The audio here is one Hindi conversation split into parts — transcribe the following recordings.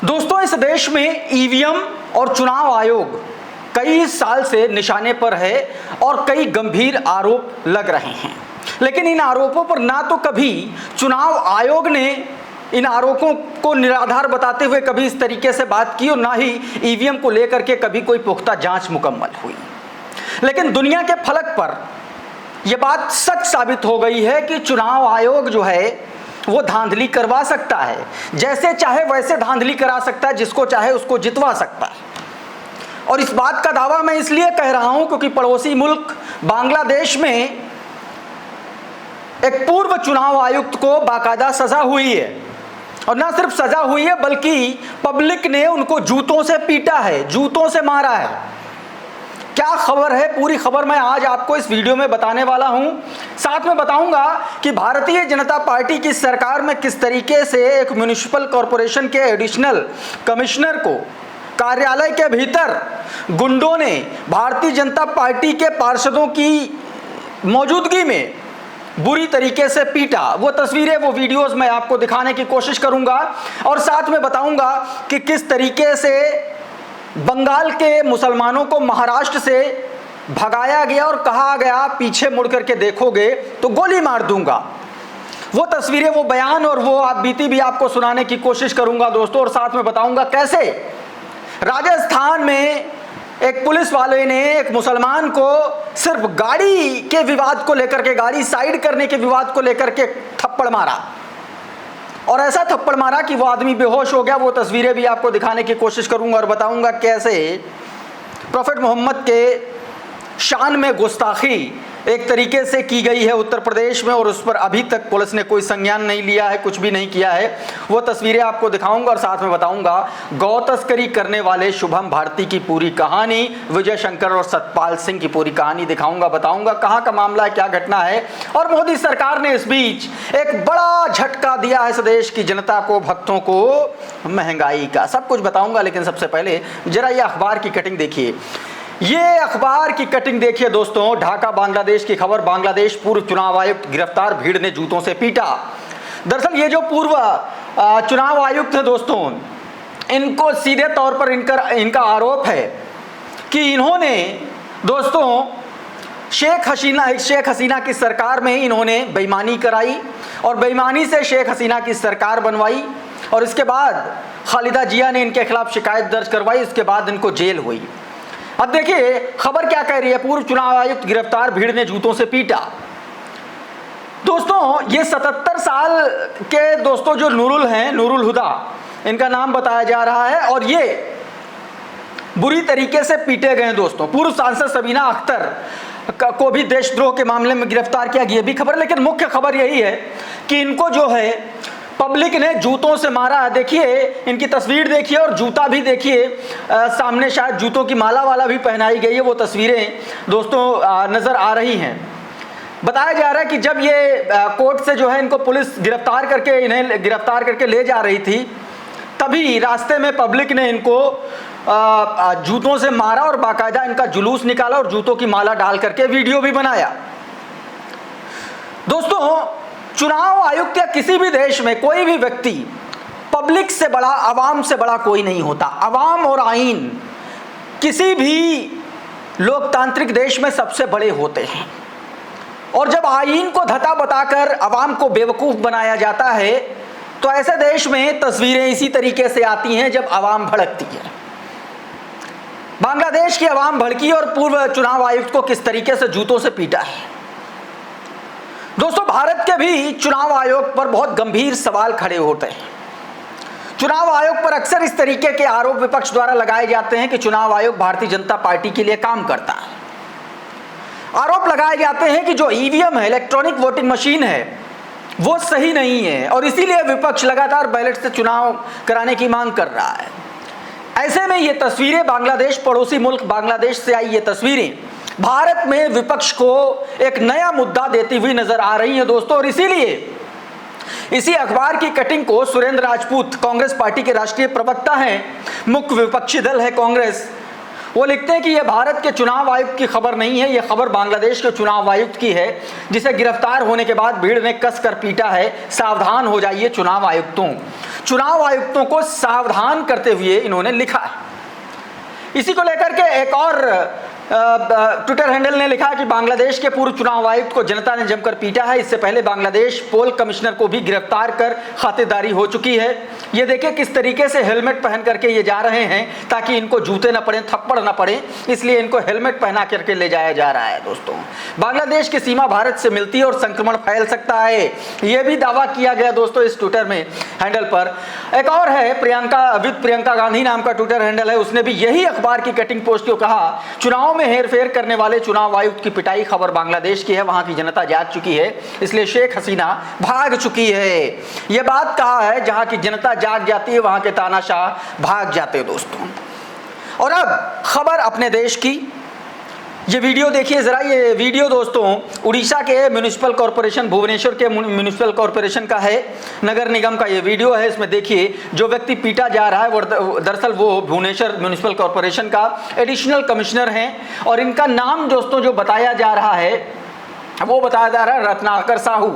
दोस्तों, इस देश में ईवीएम और चुनाव आयोग कई साल से निशाने पर है और कई गंभीर आरोप लग रहे हैं, लेकिन इन आरोपों पर ना तो कभी चुनाव आयोग ने इन आरोपों को निराधार बताते हुए कभी इस तरीके से बात की और ना ही ईवीएम को लेकर के कभी कोई पुख्ता जांच मुकम्मल हुई। लेकिन दुनिया के फलक पर यह बात सच साबित हो गई है कि चुनाव आयोग जो है वो धांधली करवा सकता है, जैसे चाहे वैसे धांधली करा सकता है, जिसको चाहे उसको जितवा सकता है। और इस बात का दावा मैं इसलिए कह रहा हूं क्योंकि पड़ोसी मुल्क बांग्लादेश में एक पूर्व चुनाव आयुक्त को बाकायदा सजा हुई है, और ना सिर्फ सजा हुई है बल्कि पब्लिक ने उनको जूतों से पीटा है, जूतों से मारा है। क्या खबर है, पूरी खबर मैं आज आपको इस वीडियो में बताने वाला हूं। साथ में बताऊंगा कि भारतीय जनता पार्टी की सरकार में किस तरीके से एक म्युनिसिपल कॉरपोरेशन के एडिशनल कमिश्नर को कार्यालय के भीतर गुंडों ने भारतीय जनता पार्टी के पार्षदों की मौजूदगी में बुरी तरीके से पीटा। वो तस्वीरें, वो वीडियोस मैं आपको दिखाने की कोशिश करूंगा और साथ में बताऊंगा कि किस तरीके से बंगाल के मुसलमानों को महाराष्ट्र से भगाया गया और कहा गया पीछे मुड़ करके देखोगे तो गोली मार दूंगा। वो तस्वीरें, वो बयान और वो आप बीती भी आपको सुनाने की कोशिश करूंगा दोस्तों, और साथ में बताऊंगा कैसे राजस्थान में एक पुलिस वाले ने एक मुसलमान को सिर्फ गाड़ी के विवाद को लेकर के, गाड़ी साइड करने के विवाद को लेकर के थप्पड़ मारा, और ऐसा थप्पड़ मारा कि वो आदमी बेहोश हो गया। वो तस्वीरें भी आपको दिखाने की कोशिश करूंगा और बताऊंगा कैसे प्रॉफेट मोहम्मद के शान में गुस्ताखी एक तरीके से की गई है उत्तर प्रदेश में, और उस पर अभी तक पुलिस ने कोई संज्ञान नहीं लिया है, कुछ भी नहीं किया है। वो तस्वीरें आपको दिखाऊंगा और साथ में बताऊंगा गौ तस्करी करने वाले शुभम भारती की पूरी कहानी, विजय शंकर और सतपाल सिंह की पूरी कहानी दिखाऊंगा, बताऊंगा कहां का मामला है, क्या घटना है। और मोदी सरकार ने इस बीच एक बड़ा झटका दिया है इस देश की जनता को, भक्तों को, महंगाई का, सब कुछ बताऊंगा। लेकिन सबसे पहले जरा ये अखबार की कटिंग देखिए, ये अखबार की कटिंग देखिए दोस्तों। ढाका बांग्लादेश की खबर, बांग्लादेश पूर्व चुनाव आयुक्त गिरफ्तार, भीड़ ने जूतों से पीटा। दरअसल ये जो पूर्व चुनाव आयुक्त है दोस्तों, इनको सीधे तौर पर इनका आरोप है कि इन्होंने दोस्तों शेख हसीना की सरकार में इन्होंने बेईमानी कराई और बेईमानी से शेख हसीना की सरकार बनवाई, और इसके बाद खालिदा जिया ने इनके खिलाफ शिकायत दर्ज करवाई, इसके बाद इनको जेल हुई। अब देखिए खबर क्या कह रही है, पूर्व चुनाव आयुक्त गिरफ्तार, भीड़ ने जूतों से पीटा। दोस्तों ये 77 साल के दोस्तों जो नूरुल हैं, नूरुल हुदा इनका नाम बताया जा रहा है, और ये बुरी तरीके से पीटे गए दोस्तों। पूर्व सांसद सबीना अख्तर को भी देशद्रोह के मामले में गिरफ्तार किया गया, भी खबर। लेकिन मुख्य खबर यही है कि इनको जो है पब्लिक ने जूतों से मारा है। देखिए इनकी तस्वीर देखिए और जूता भी देखिए, सामने शायद जूतों की माला वाला भी पहनाई गई है। वो तस्वीरें दोस्तों नजर आ रही हैं। बताया जा रहा है कि जब ये कोर्ट से जो है इनको पुलिस इन्हें गिरफ्तार करके ले जा रही थी, तभी रास्ते में पब्लिक ने इनको जूतों से मारा और बाकायदा इनका जुलूस निकाला और जूतों की माला डाल करके वीडियो भी बनाया। दोस्तों चुनाव आयुक्त या किसी भी देश में कोई भी व्यक्ति पब्लिक से बड़ा, आवाम से बड़ा कोई नहीं होता। आवाम और आईन किसी भी लोकतांत्रिक देश में सबसे बड़े होते हैं, और जब आईन को धता बताकर आवाम को बेवकूफ बनाया जाता है तो ऐसे देश में तस्वीरें इसी तरीके से आती हैं जब आवाम भड़कती है। बांग्लादेश की आवाम भड़की और पूर्व चुनाव आयुक्त को किस तरीके से जूतों से पीटा है। दोस्तों भारत के भी चुनाव आयोग पर बहुत गंभीर सवाल खड़े होते हैं। चुनाव आयोग पर अक्सर इस तरीके के आरोप विपक्ष द्वारा लगाए जाते हैं कि चुनाव आयोग भारतीय जनता पार्टी के लिए काम करता है। आरोप लगाए जाते हैं कि जो ईवीएम है, इलेक्ट्रॉनिक वोटिंग मशीन है, वो सही नहीं है, और इसीलिए विपक्ष लगातार बैलेट से चुनाव कराने की मांग कर रहा है। ऐसे में ये तस्वीरें, बांग्लादेश, पड़ोसी मुल्क बांग्लादेश से आई ये तस्वीरें भारत में विपक्ष को एक नया मुद्दा देती हुई नजर आ रही है दोस्तों। और इसीलिए इसी अखबार की कटिंग को सुरेंद्र राजपूत, कांग्रेस पार्टी के राष्ट्रीय प्रवक्ता हैं, मुख्य विपक्षी दल है कांग्रेस, वो लिखते हैं कि यह भारत के चुनाव आयुक्त की खबर नहीं है, यह खबर बांग्लादेश के चुनाव आयुक्त की है, जिसे गिरफ्तार होने के बाद भीड़ ने कसकर पीटा है। सावधान हो जाइए चुनाव आयुक्तों। चुनाव आयुक्तों को सावधान करते हुए इन्होंने लिखा है। इसी को लेकर के एक और ट्विटर हैंडल ने लिखा कि बांग्लादेश के पूर्व चुनाव आयुक्त को जनता ने जमकर पीटा है। इससे पहले बांग्लादेश पोल कमिश्नर को भी गिरफ्तार कर खातिरदारी हो चुकी है। ये देखिए किस तरीके से हेलमेट पहन करके ये जा रहे हैं ताकि इनको जूते ना पड़े, थप्पड़ ना पड़े, इसलिए इनको हेलमेट पहना करके ले जाया जा रहा है। दोस्तों, बांग्लादेश की सीमा भारत से मिलती है और संक्रमण फैल सकता है, यह भी दावा किया गया दोस्तों इस ट्विटर में हैंडल पर। एक और है प्रियंका गांधी नाम का ट्विटर हैंडल है, उसने भी यही अखबार की कटिंग पोस्ट को कहा, चुनाव में हेरफेर करने वाले चुनाव आयुक्त की पिटाई खबर बांग्लादेश की है, वहां की जनता जाग चुकी है, इसलिए शेख हसीना भाग चुकी है। यह बात कहा है, जहां की जनता जाग जाती है वहां के तानाशाह भाग जाते हैं दोस्तों। और अब खबर अपने देश की, ये वीडियो देखिए जरा। ये वीडियो दोस्तों उड़ीसा के म्युनिसिपल कॉरपोरेशन, भुवनेश्वर के म्युनिसिपल कॉरपोरेशन का है, नगर निगम का ये वीडियो है। इसमें देखिए जो व्यक्ति पीटा जा रहा है वो दरअसल वो भुवनेश्वर म्युनिसिपल कॉरपोरेशन का एडिशनल कमिश्नर हैं और इनका नाम दोस्तों जो बताया जा रहा है वो बताया जा रहा है रत्नाकर साहू।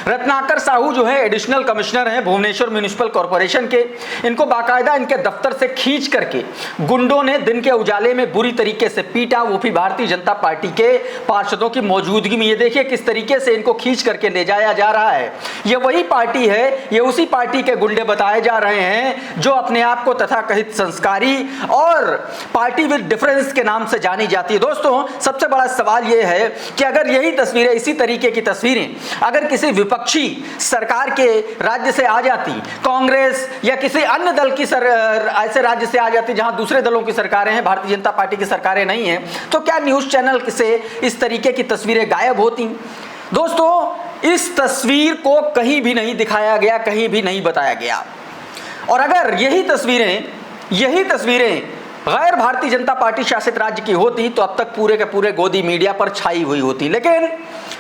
रत्नाकर साहू जो है एडिशनल कमिश्नर हैं भुवनेश्वर म्युनिसिपल कॉरपोरेशन के। इनको बाकायदा इनके दफ्तर से खींच करके गुंडों ने दिन के उजाले में बुरी तरीके से पीटा, वो भी भारतीय जनता पार्टी के पार्षदों की मौजूदगी में। ये देखिए किस तरीके से इनको खींच करके ले जाया जा रहा है। ये वही पार्टी है, ये उसी पार्टी के गुंडे बताए जा रहे हैं जो अपने आप को तथाकथित संस्कारी और पार्टी विद डिफरेंस के नाम से जानी जाती है। दोस्तों, सबसे बड़ा सवाल ये है कि अगर यही तस्वीरें, इसी तरीके की तस्वीरें अगर किसी विपक्षी सरकार के राज्य से आ जाती, कांग्रेस या किसी अन्य दल की ऐसे राज्य से आ जाती जहां दूसरे दलों की सरकारें हैं, भारतीय जनता पार्टी की सरकारें नहीं हैं, तो क्या न्यूज चैनल से इस तरीके की तस्वीरें गायब होती? दोस्तों, इस तस्वीर को कहीं भी नहीं दिखाया गया, कहीं भी नहीं बताया गया। और अगर यही तस्वीरें गैर भारतीय जनता पार्टी शासित राज्य की होती तो अब तक पूरे के पूरे गोदी मीडिया पर छाई हुई होती। लेकिन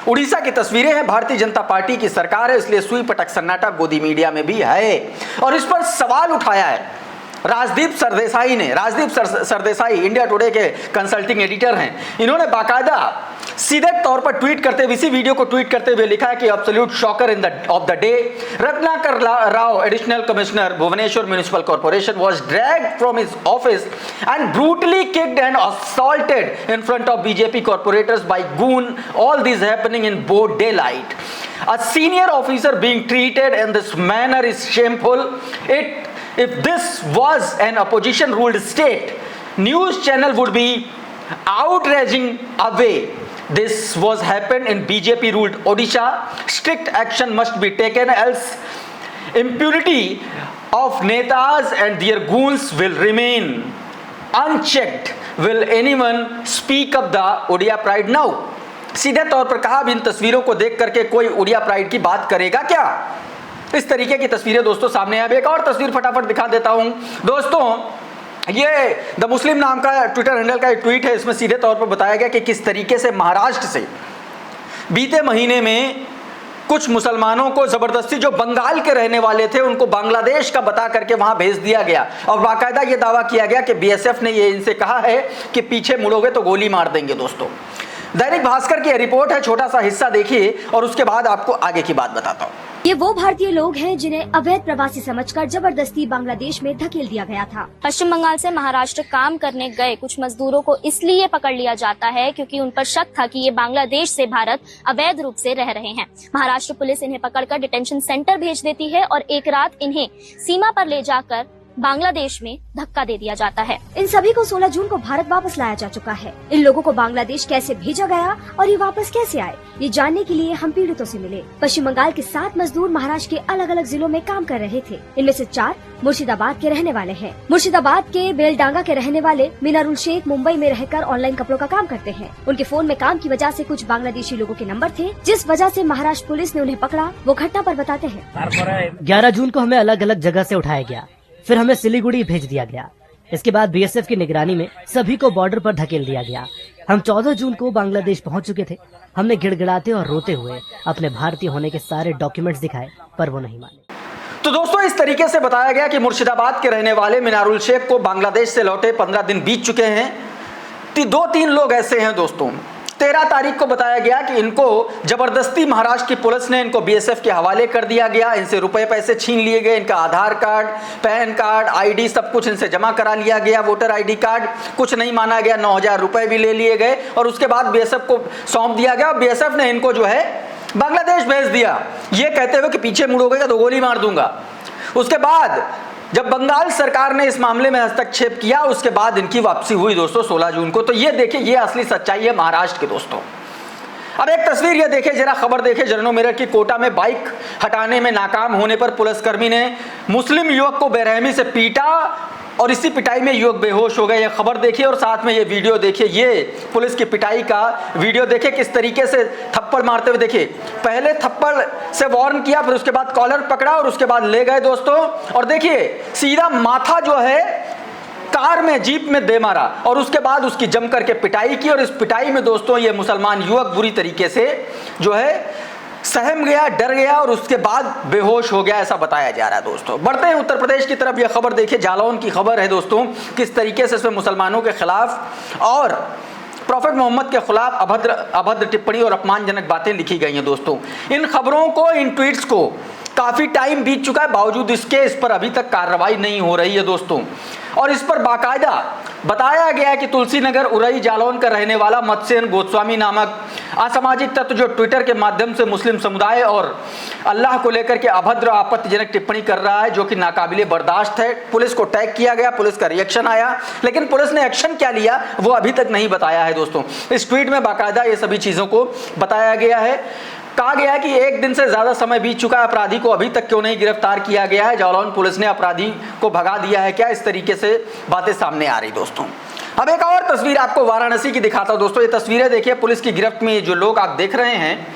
उड़ीसा की तस्वीरें हैं, भारतीय जनता पार्टी की सरकार है, इसलिए सुई पटक सन्नाटा गोदी मीडिया में भी है। और इस पर सवाल उठाया है राजदीप सरदेसाई ने। राजदीप सरदेसाई इंडिया टुडे के कंसल्टिंग एडिटर हैं। इन्होंने बाकायदा सीधे तौर पर ट्वीट करते हुए, इसी वीडियो को ट्वीट करते हुए लिखा है कि absolute shocker of the day, Ratnakar Rao additional commissioner Bhubaneswar municipal corporation was dragged from his office and brutally kicked and assaulted in front of BJP corporators by goon. All this happening in broad daylight. A senior officer being treated in this manner is shameful. If this was an opposition ruled state, news channel would be outraging away. This was happened in BJP ruled Odisha. Strict action must be taken, else impunity of netas and their goons will remain unchecked. Will anyone speak up the Odia pride now? सीधे तौर पर कहा, अब इन तस्वीरों को देख करके कोई उड़िया प्राइड की बात करेगा क्या? इस तरीके की तस्वीरें दोस्तों सामने अब एक और तस्वीर फटाफट दिखा देता हूं दोस्तों। ये द मुस्लिम नाम का ट्विटर हैंडल का एक ट्वीट है, इसमें सीधे तौर पर बताया गया कि किस तरीके से महाराष्ट्र से बीते महीने में कुछ मुसलमानों को जबरदस्ती, जो बंगाल के रहने वाले थे, उनको बांग्लादेश का बता करके वहां भेज दिया गया और बाकायदा ये दावा किया गया कि बीएसएफ ने ये इनसे कहा है कि पीछे मुड़ोगे तो गोली मार देंगे। दोस्तों, दैनिक भास्कर की रिपोर्ट है, छोटा सा हिस्सा देखिए और उसके बाद आपको आगे की बात बताता हूँ। ये वो भारतीय लोग हैं जिन्हें अवैध प्रवासी समझकर जबरदस्ती बांग्लादेश में धकेल दिया गया था। पश्चिम बंगाल से महाराष्ट्र काम करने गए कुछ मजदूरों को इसलिए पकड़ लिया जाता है क्योंकि उन पर शक था कि ये बांग्लादेश से भारत अवैध रूप से रह रहे हैं। महाराष्ट्र पुलिस इन्हें पकड़कर डिटेंशन सेंटर भेज देती है और एक रात इन्हें सीमा पर ले जाकर बांग्लादेश में धक्का दे दिया जाता है। इन सभी को 16 जून को भारत वापस लाया जा चुका है। इन लोगों को बांग्लादेश कैसे भेजा गया और ये वापस कैसे आए, ये जानने के लिए हम पीड़ितों से मिले। पश्चिम बंगाल के 7 मजदूर महाराष्ट्र के अलग अलग जिलों में काम कर रहे थे। इनमें से 4 मुर्शिदाबाद के रहने वाले हैं। मुर्शिदाबाद के बेलडांगा के रहने वाले मिनारुल शेख मुंबई में रहकर ऑनलाइन कपड़ों का काम करते हैं। उनके फोन में काम की वजह से कुछ बांग्लादेशी लोगों के नंबर थे, जिस वजह से महाराष्ट्र पुलिस ने उन्हें पकड़ा। वो घटना पर बताते हैं। 11 जून को हमें अलग अलग जगह से उठाया गया, फिर हमें सिलीगुड़ी भेज दिया गया। इसके बाद बीएसएफ की निगरानी में सभी को बॉर्डर पर धकेल दिया गया। हम 14 जून को बांग्लादेश पहुंच चुके थे। हमने गिड़गिड़ाते और रोते हुए अपने भारतीय होने के सारे डॉक्यूमेंट्स दिखाए, पर वो नहीं माने। तो दोस्तों, इस तरीके से बताया गया कि मुर्शिदाबाद के रहने वाले मिनारुल शेख को बांग्लादेश से लौटे 15 दिन बीत चुके हैं। 2-3 लोग ऐसे हैं दोस्तों 13 तारीख को बताया गया कि इनको जबरदस्ती महाराष्ट्र की पुलिस ने इनको बीएसएफ के हवाले कर दिया गया, इनसे रुपए पैसे छीन लिए गए, इनका आधार कार्ड, पैन कार्ड, आईडी सब कुछ इनसे जमा करा लिया गया, वोटर आईडी कार्ड कुछ नहीं माना गया, 9,000 रुपए भी ले लिए गए और उसके बाद बीएसएफ को सौंप दिया गया और बीएसएफ ने इनको जो है बांग्लादेश भेज दिया, ये कहते हुए कि पीछे मुड़ोगे तो गोली मार दूंगा। उसके बाद जब बंगाल सरकार ने इस मामले में हस्तक्षेप किया उसके बाद इनकी वापसी हुई दोस्तों 16 जून को। तो ये देखिए, ये असली सच्चाई है महाराष्ट्र के दोस्तों। अब एक तस्वीर ये देखिए, जरा खबर देखिए, जर्नो मिरर की कोटा में बाइक हटाने में नाकाम होने पर पुलिसकर्मी ने मुस्लिम युवक को बेरहमी से पीटा और इसी पिटाई में युवक बेहोश हो गए। ये खबर देखिए और साथ में ये वीडियो देखिए, ये पुलिस की पिटाई का वीडियो देखिए, किस तरीके से थप्पड़ मारते हुए देखिए, पहले थप्पड़ से वार्न किया, फिर उसके बाद कॉलर पकड़ा और उसके बाद ले गए दोस्तों। और देखिए सीधा माथा जो है कार में, जीप में दे मारा और उसके बाद उसकी जम करके पिटाई की और इस पिटाई में दोस्तों ये मुसलमान युवक बुरी तरीके से जो है सहम गया, डर गया और उसके बाद बेहोश हो गया, ऐसा बताया जा रहा है दोस्तों। बढ़ते हैं उत्तर प्रदेश की तरफ। यह खबर देखिए, जालौन की खबर है दोस्तों, किस तरीके से इसमें मुसलमानों के खिलाफ और प्रॉफेट मोहम्मद के खिलाफ अभद्र टिप्पणी और अपमानजनक बातें लिखी गई हैं दोस्तों। इन खबरों को, इन ट्वीट्स को काफ़ी टाइम बीत चुका है, बावजूद इसके इस पर अभी तक कार्रवाई नहीं हो रही है दोस्तों। और इस पर बाकायदा बताया गया है कि तुलसीनगर उरई जालौन का रहने वाला मत्स्यन गोस्वामी नामक असामाजिक तत्व जो ट्विटर के माध्यम से मुस्लिम समुदाय और अल्लाह को लेकर के अभद्र आपत्तिजनक टिप्पणी कर रहा है, जो कि नाकाबिले बर्दाश्त है। पुलिस को टैग किया गया, पुलिस का रिएक्शन आया, लेकिन पुलिस ने एक्शन क्या लिया वो अभी तक नहीं बताया है दोस्तों। इस ट्वीट में बाकायदा ये सभी चीज़ों को बताया गया है। कहा गया है कि एक दिन से ज्यादा समय बीत चुका है, अपराधी को अभी तक क्यों नहीं गिरफ्तार किया गया है, जालौन पुलिस ने अपराधी को भगा दिया है क्या, इस तरीके से बातें सामने आ रही दोस्तों। अब एक और तस्वीर आपको वाराणसी की दिखाता हूं दोस्तों। ये तस्वीरें देखिए, पुलिस की गिरफ्त में जो लोग आप देख रहे हैं,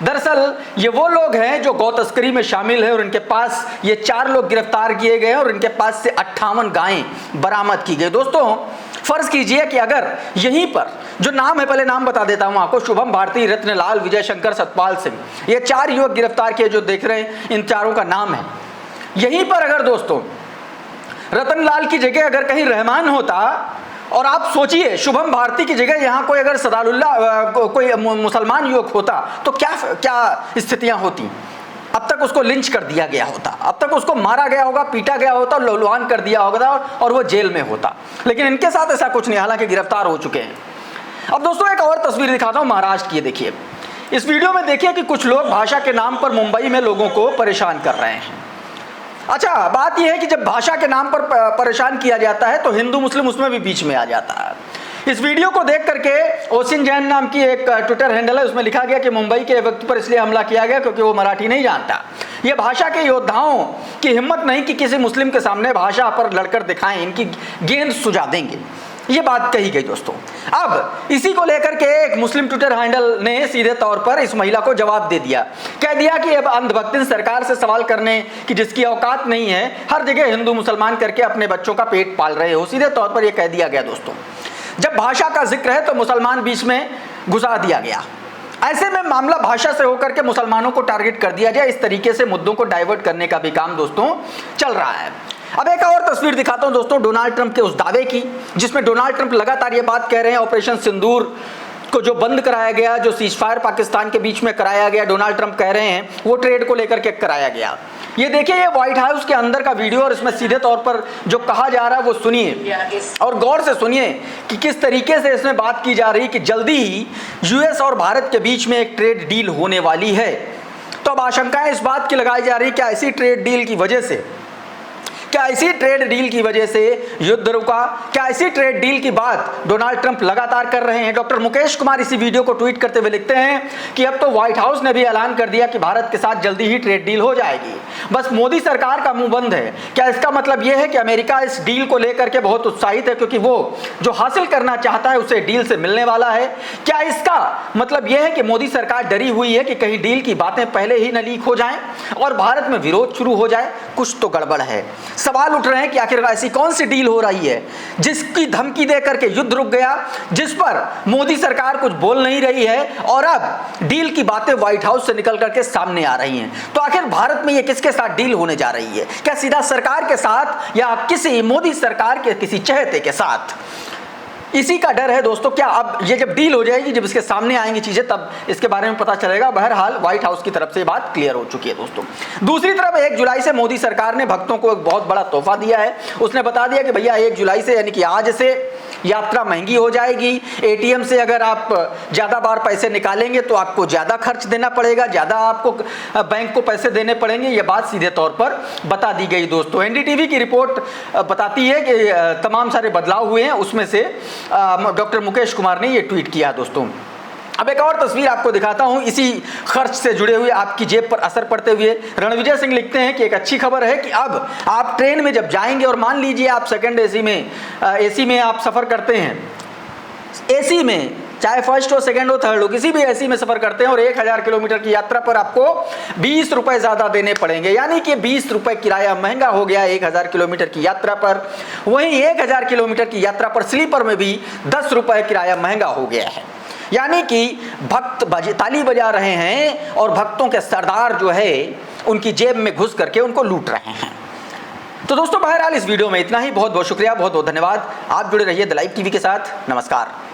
दरअसल ये वो लोग हैं जो गौ तस्करी में शामिल है और इनके पास ये 4 लोग गिरफ्तार किए गए और इनके पास से 58 गायें बरामद की गई दोस्तों। फर्ज कीजिए कि अगर यहीं पर जो नाम है, पहले नाम बता देता हूं आपको, शुभम भारती, रत्नलाल, विजय शंकर, सतपाल सिंह, ये 4 युवक गिरफ्तार किए जो देख रहे हैं, इन चारों का नाम है। यहीं पर अगर दोस्तों रतनलाल की जगह अगर कहीं रहमान होता और आप सोचिए शुभम भारती की जगह यहाँ कोई अगर सदालुल्लाह कोई मुसलमान युवक होता तो क्या स्थितियां होती। अब तक उसको लिंच कर दिया गया होता, अब तक उसको मारा गया होगा, पीटा गया होता, लहलुहान कर दिया होगा और वो जेल में होता। लेकिन इनके साथ ऐसा कुछ नहीं, हालांकि गिरफ्तार हो चुके हैं। अब दोस्तों एक और तस्वीर दिखाता हूं महाराष्ट्र की। देखिए इस वीडियो में देखिए कि कुछ लोग भाषा के नाम पर मुंबई में लोगों को परेशान कर रहे हैं। अच्छा, बात यह है कि जब भाषा के नाम पर परेशान किया जाता है तो हिंदू मुस्लिम उसमें भी बीच में आ जाता है। इस वीडियो को देख करके ओसिन जैन नाम की एक ट्विटर हैंडल है, उसमें लिखा गया कि मुंबई के व्यक्ति पर इसलिए हमला किया गया क्योंकि वो मराठी नहीं जानता। ये भाषा के योद्धाओं की हिम्मत नहीं कि किसी मुस्लिम के सामने भाषा पर लड़कर दिखाएं, इनकी गेंद सुझा देंगे, ये बात कही गई दोस्तों। अब इसी को लेकर के एक मुस्लिम ट्विटर हैंडल ने सीधे तौर पर इस महिला को जवाब दे दिया, कह दिया कि अब अंधभक्तिन सरकार से सवाल करने की जिसकी औकात नहीं है, हर जगह हिंदू मुसलमान करके अपने बच्चों का पेट पाल रहे हो। सीधे तौर पर यह कह दिया गया दोस्तों। जब भाषा का जिक्र है तो मुसलमान बीच में घुसा दिया गया। ऐसे में मामला भाषा से होकर के मुसलमानों को टारगेट कर दिया जाए, इस तरीके से मुद्दों को डाइवर्ट करने का भी काम दोस्तों चल रहा है। अब एक और तस्वीर दिखाता हूं दोस्तों डोनाल्ड ट्रंप के उस दावे की, जिसमें डोनाल्ड ट्रंप लगातार ये बात कह रहे हैं ऑपरेशन सिंदूर को जो बंद कराया गया, जो सीजफायर पाकिस्तान के बीच में कराया गया, डोनाल्ड ट्रंप कह रहे हैं वो ट्रेड को लेकर के कराया गया। ये देखिए, ये व्हाइट हाउस के अंदर का वीडियो और इसमें सीधे तौर पर जो कहा जा रहा है वो सुनिए और गौर से सुनिए कि किस तरीके से इसमें बात की जा रही कि जल्दी ही यूएस और भारत के बीच में एक ट्रेड डील होने वाली है। तो अब आशंकाएं इस बात की लगाई जा रही क्या इसी ट्रेड डील की वजह से, क्या इसी ट्रेड डील की वजह से युद्ध रुका, क्या इसी ट्रेड डील की बात डोनाल्ड ट्रंप लगातार कर रहे हैं। डॉक्टर मुकेश कुमार इसी वीडियो को ट्वीट करते हुए लिखते हैं कि अब तो व्हाइट हाउस ने भी ऐलान कर दिया कि भारत के साथ जल्दी ही ट्रेड डील हो जाएगी, बस मोदी सरकार का मुंह बंद है। क्या इसका मतलब यह है कि अमेरिका इस डील को लेकर के बहुत उत्साहित है क्योंकि वो जो हासिल करना चाहता है उसे डील से मिलने वाला है। क्या इसका मतलब यह है कि मोदी सरकार डरी हुई है कि कहीं डील की बातें पहले ही न लीक हो जाएं और भारत में विरोध शुरू हो जाए। कुछ तो गड़बड़ है। सवाल उठ रहे हैं कि आखिर ऐसी कौन सी डील हो रही है जिसकी धमकी देकर के युद्ध रुक गया, जिस पर मोदी सरकार कुछ बोल नहीं रही है और अब डील की बातें व्हाइट हाउस से निकल करके सामने आ रही हैं। तो आखिर भारत में ये किसके साथ डील होने जा रही है, क्या सीधा सरकार के साथ या किसी मोदी सरकार के किसी चहेते के साथ। इसी का डर है दोस्तों। क्या अब ये जब डील हो जाएगी, जब इसके सामने आएंगी चीजें, तब इसके बारे में पता चलेगा। बहरहाल व्हाइट हाउस की तरफ से बात क्लियर हो चुकी है दोस्तों। दूसरी तरफ 1 जुलाई से मोदी सरकार ने भक्तों को एक बहुत बड़ा तोहफा दिया है। उसने बता दिया कि भैया 1 जुलाई से यानी कि आज से यात्रा महंगी हो जाएगी। एटीएम से अगर आप ज्यादा बार पैसे निकालेंगे तो आपको ज्यादा खर्च देना पड़ेगा, ज्यादा आपको बैंक को पैसे देने पड़ेंगे। ये बात सीधे तौर पर बता दी गई दोस्तों। एनडीटीवी की रिपोर्ट बताती है कि तमाम सारे बदलाव हुए हैं। उसमें से डॉक्टर मुकेश कुमार ने ये ट्वीट किया दोस्तों। अब एक और तस्वीर आपको दिखाता हूं इसी खर्च से जुड़े हुए, आपकी जेब पर असर पड़ते हुए। रणविजय सिंह लिखते हैं कि एक अच्छी खबर है कि अब आप ट्रेन में जब जाएंगे और मान लीजिए आप सेकंड एसी में आप सफर करते हैं, एसी में चाहे फर्स्ट हो, सेकंड हो, थर्ड हो, किसी भी एसी में सफर करते हैं और 1000 किलोमीटर की यात्रा पर आपको 20 रुपए ज्यादा देने पड़ेंगे। यानी कि 20 रुपए किराया महंगा हो गया 1000 किलोमीटर की यात्रा पर। वहीं 1000 किलोमीटर की यात्रा पर स्लीपर में भी 10 रुपए किराया महंगा हो गया है। यानी कि भक्त ताली बजा रहे हैं और भक्तों के सरदार जो है उनकी जेब में घुस करके उनको लूट रहे हैं। तो दोस्तों बहरहाल इस वीडियो में इतना ही। बहुत बहुत शुक्रिया, बहुत बहुत धन्यवाद। आप जुड़े रहिए द लाइव टीवी के साथ। नमस्कार।